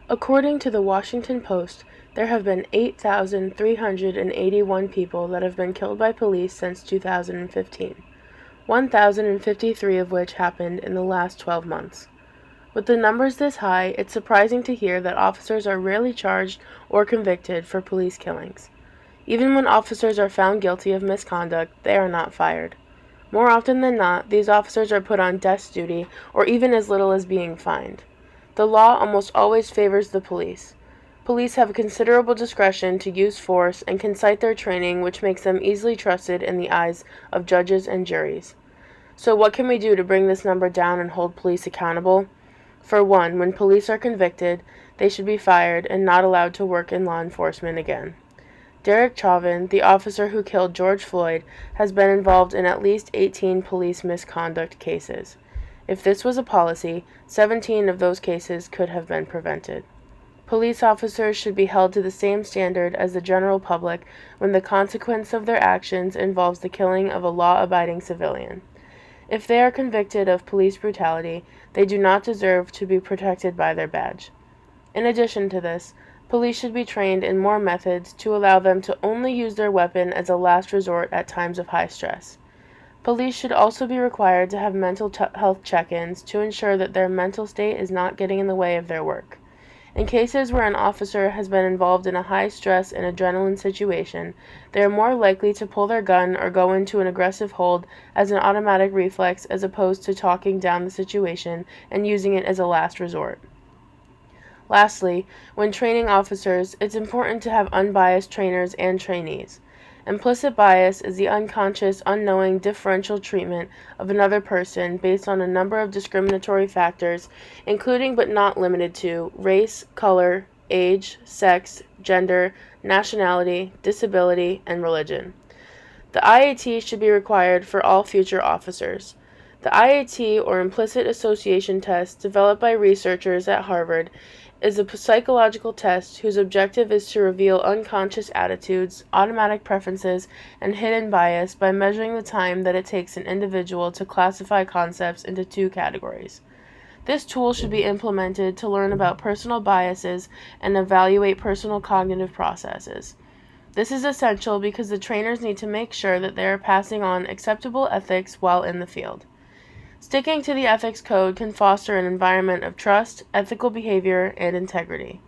According to the Washington Post, there have been 8,381 people that have been killed by police since 2015, 1,053 of which happened in the last 12 months. With the numbers this high, it's surprising to hear that officers are rarely charged or convicted for police killings. Even when officers are found guilty of misconduct, they are not fired. More often than not, these officers are put on desk duty or even as little as being fined. The law almost always favors the police. Police have considerable discretion to use force and can cite their training, which makes them easily trusted in the eyes of judges and juries. So what can we do to bring this number down and hold police accountable? For one, when police are convicted, they should be fired and not allowed to work in law enforcement again. Derek Chauvin, the officer who killed George Floyd, has been involved in at least 18 police misconduct cases. If this was a policy, 17 of those cases could have been prevented. Police officers should be held to the same standard as the general public when the consequence of their actions involves the killing of a law-abiding civilian. If they are convicted of police brutality, they do not deserve to be protected by their badge. In addition to this, police should be trained in more methods to allow them to only use their weapon as a last resort at times of high stress. Police should also be required to have mental health check-ins to ensure that their mental state is not getting in the way of their work. In cases where an officer has been involved in a high-stress and adrenaline situation, they are more likely to pull their gun or go into an aggressive hold as an automatic reflex as opposed to talking down the situation and using it as a last resort. Lastly, when training officers, it's important to have unbiased trainers and trainees. Implicit bias is the unconscious, unknowing differential treatment of another person based on a number of discriminatory factors, including but not limited to race, color, age, sex, gender, nationality, disability, and religion. The IAT should be required for all future officers. The IAT, or Implicit Association Test, developed by researchers at Harvard, is a psychological test whose objective is to reveal unconscious attitudes, automatic preferences, and hidden bias by measuring the time that it takes an individual to classify concepts into two categories. This tool should be implemented to learn about personal biases and evaluate personal cognitive processes. This is essential because the trainers need to make sure that they are passing on acceptable ethics while in the field. Sticking to the ethics code can foster an environment of trust, ethical behavior, and integrity.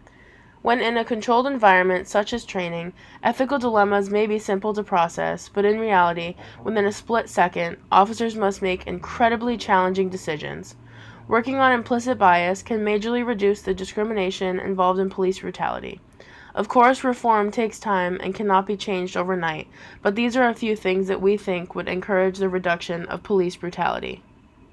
When in a controlled environment, such as training, ethical dilemmas may be simple to process, but in reality, within a split second, officers must make incredibly challenging decisions. Working on implicit bias can majorly reduce the discrimination involved in police brutality. Of course, reform takes time and cannot be changed overnight, but these are a few things that we think would encourage the reduction of police brutality.